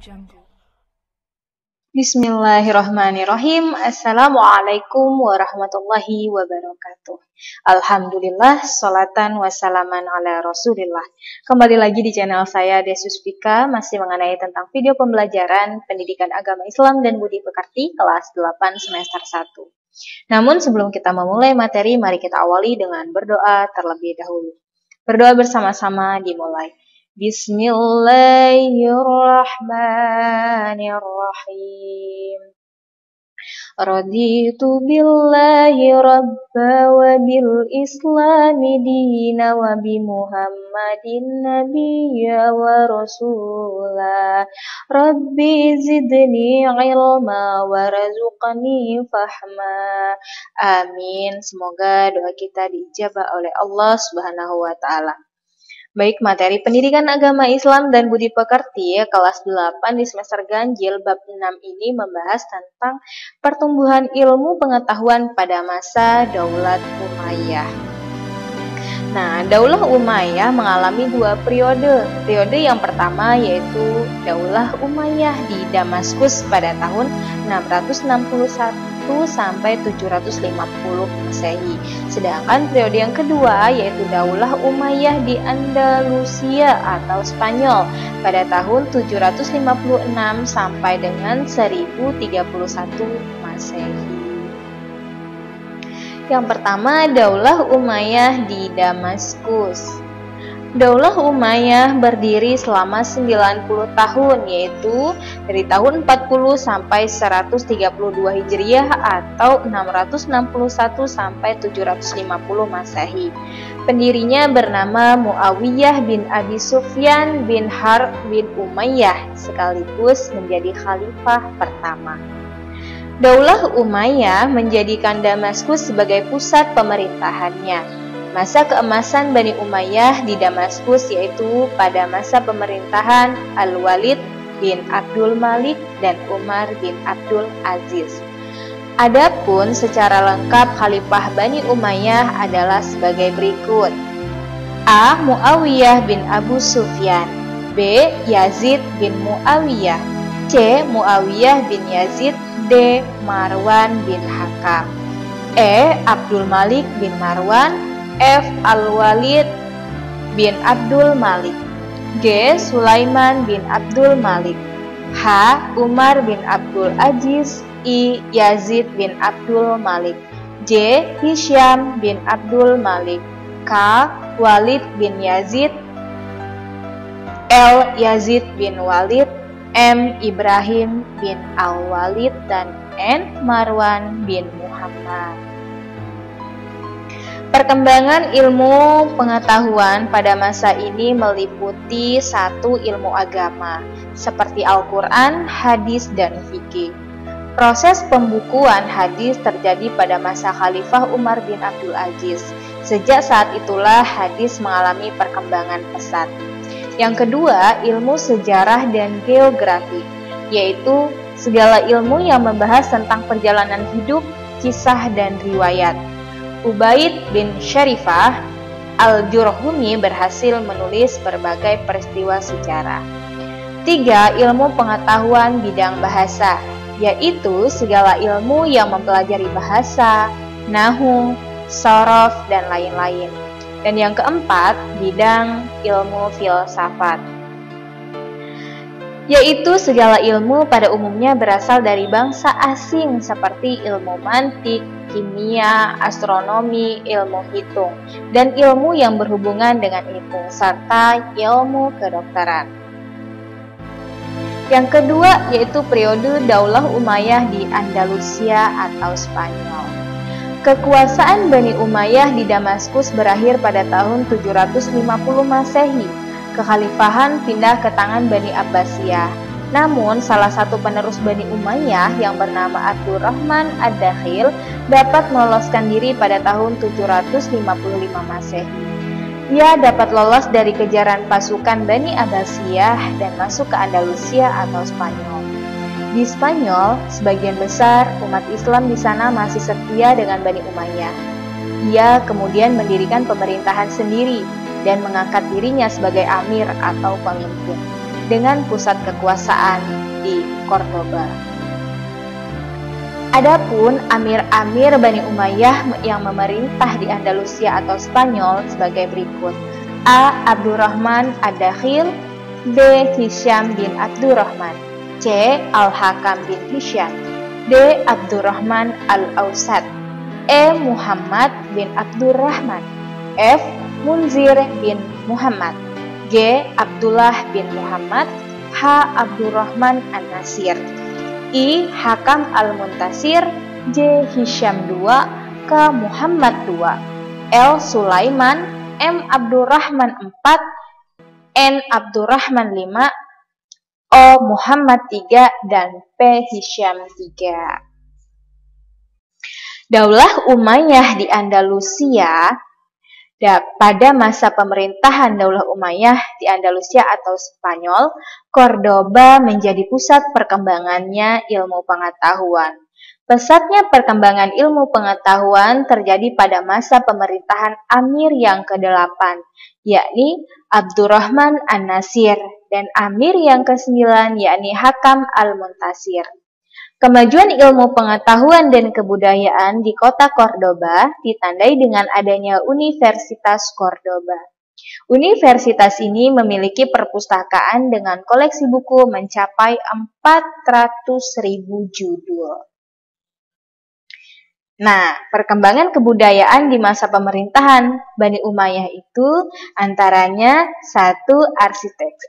Jungle. Bismillahirrahmanirrahim. Assalamualaikum warahmatullahi wabarakatuh. Alhamdulillah, salatan wassalaman ala rasulillah. Kembali lagi di channel saya, Desuspika, masih mengenai tentang video pembelajaran Pendidikan Agama Islam dan Budi Pekerti kelas 8 semester 1. Namun sebelum kita memulai materi, mari kita awali dengan berdoa terlebih dahulu. Berdoa bersama-sama dimulai. Bismillahirrahmanirrahim. Raditu billahi rabba wa bil islami dina wa bi muhammadin nabiyya wa rasula. Rabbi zidni ilma wa razuqni fahma. Amin. Semoga doa kita diijabah oleh Allah Subhanahu wa taala. Baik, materi Pendidikan Agama Islam dan Budi Pekerti kelas 8 di semester ganjil bab 6 ini membahas tentang pertumbuhan ilmu pengetahuan pada masa Daulat Umayyah. Nah, Daulah Umayyah mengalami dua periode. Periode yang pertama yaitu Daulah Umayyah di Damaskus pada tahun 661 sampai 750 Masehi. Sedangkan periode yang kedua yaitu Daulah Umayyah di Andalusia atau Spanyol pada tahun 756 sampai dengan 1031 Masehi. Yang pertama, Daulah Umayyah di Damaskus. Daulah Umayyah berdiri selama 90 tahun, yaitu dari tahun 40 sampai 132 Hijriah atau 661 sampai 750 Masehi. Pendirinya bernama Muawiyah bin Abi Sufyan bin Harb bin Umayyah, sekaligus menjadi khalifah pertama. Daulah Umayyah menjadikan Damaskus sebagai pusat pemerintahannya. Masa keemasan Bani Umayyah di Damaskus yaitu pada masa pemerintahan Al-Walid bin Abdul Malik dan Umar bin Abdul Aziz. Adapun secara lengkap Khalifah Bani Umayyah adalah sebagai berikut. A. Muawiyah bin Abu Sufyan. B. Yazid bin Muawiyah. C. Muawiyah bin Yazid. D. Marwan bin Hakam. E. Abdul Malik bin Marwan. F. Al-Walid bin Abdul Malik. G. Sulaiman bin Abdul Malik. H. Umar bin Abdul Aziz. I. Yazid bin Abdul Malik. J. Hisham bin Abdul Malik. K. Walid bin Yazid. L. Yazid bin Walid. M. Ibrahim bin Al-Walid. Dan N. Marwan bin Muhammad. Perkembangan ilmu pengetahuan pada masa ini meliputi satu ilmu agama, seperti Al-Quran, hadis, dan fikih. Proses pembukuan hadis terjadi pada masa Khalifah Umar bin Abdul Aziz. Sejak saat itulah hadis mengalami perkembangan pesat. Yang kedua, ilmu sejarah dan geografi, yaitu segala ilmu yang membahas tentang perjalanan hidup, kisah, dan riwayat. Ubaid bin Syarifah Al-Jurhumi berhasil menulis berbagai peristiwa sejarah. 3. Ilmu pengetahuan bidang bahasa, yaitu segala ilmu yang mempelajari bahasa, nahwu, shorof, dan lain-lain. Dan yang keempat, bidang ilmu filsafat, yaitu segala ilmu pada umumnya berasal dari bangsa asing seperti ilmu mantik, kimia, astronomi, ilmu hitung, dan ilmu yang berhubungan dengan itu, serta ilmu kedokteran. Yang kedua yaitu periode Daulah Umayyah di Andalusia atau Spanyol. Kekuasaan Bani Umayyah di Damaskus berakhir pada tahun 750 Masehi. Kekhalifahan pindah ke tangan Bani Abbasiyah. Namun, salah satu penerus Bani Umayyah yang bernama Abdurrahman Ad-Dakhil dapat meloloskan diri pada tahun 755 Masehi. Ia dapat lolos dari kejaran pasukan Bani Abbasiyah dan masuk ke Andalusia atau Spanyol. Di Spanyol, sebagian besar umat Islam di sana masih setia dengan Bani Umayyah. Ia kemudian mendirikan pemerintahan sendiri dan mengangkat dirinya sebagai amir atau pemimpin. dengan pusat kekuasaan di Cordoba. Adapun amir-amir Bani Umayyah yang memerintah di Andalusia atau Spanyol sebagai berikut: A. Abdurrahman Ad-Dakhil, B. Hisham bin Abdurrahman, C. Al-Hakam bin Hisham, D. Abdurrahman Al-Ausad, E. Muhammad bin Abdurrahman, F. Munzir bin Muhammad, G. Abdullah bin Muhammad, H. Abdurrahman An-Nasir, I. Hakam Al-Muntasir, J. Hisham II, K. Muhammad II, L. Sulaiman, M. Abdurrahman IV, N. Abdurrahman V, O. Muhammad III, dan P. Hisham III. Daulah Umayyah di Andalusia. Pada masa pemerintahan Daulah Umayyah di Andalusia atau Spanyol, Cordoba menjadi pusat perkembangannya ilmu pengetahuan. Pesatnya perkembangan ilmu pengetahuan terjadi pada masa pemerintahan Amir yang ke-8, yakni Abdurrahman An-Nasir, dan Amir yang ke-9, yakni Hakam Al-Muntasir. Kemajuan ilmu pengetahuan dan kebudayaan di kota Cordoba ditandai dengan adanya Universitas Cordoba. Universitas ini memiliki perpustakaan dengan koleksi buku mencapai 400.000 judul. Nah, perkembangan kebudayaan di masa pemerintahan Bani Umayyah itu antaranya 1.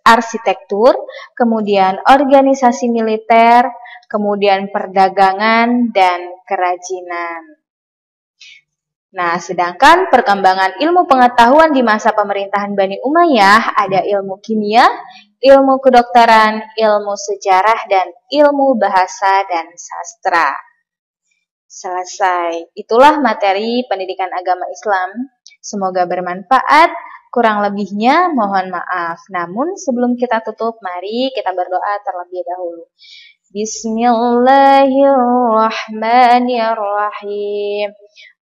Arsitektur, kemudian organisasi militer, kemudian perdagangan dan kerajinan. Nah, sedangkan perkembangan ilmu pengetahuan di masa pemerintahan Bani Umayyah ada ilmu kimia, ilmu kedokteran, ilmu sejarah, dan ilmu bahasa dan sastra. Selesai. Itulah materi pendidikan agama Islam. Semoga bermanfaat. Kurang lebihnya mohon maaf. Namun sebelum kita tutup, mari kita berdoa terlebih dahulu. Bismillahirrahmanirrahim.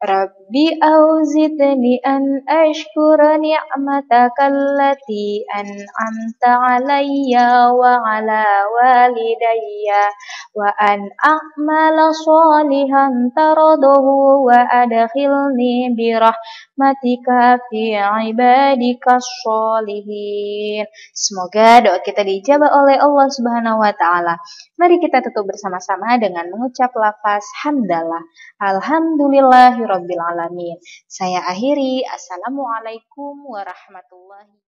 Rabbi auzidni an ashkura ni'mataka allati an'amta alayya wa ala walidayya wa an a'mala salihan taradahu wa adkhilni birahmatika fi ibadika sholihin. Semoga doa kita dijabah oleh Allah Subhanahu wa taala. Mari kita tutup bersama-sama dengan mengucap lafaz hamdalah. Alhamdulillahirabbil alamin. Saya akhiri. Assalamualaikum warahmatullahi wabarakatuh.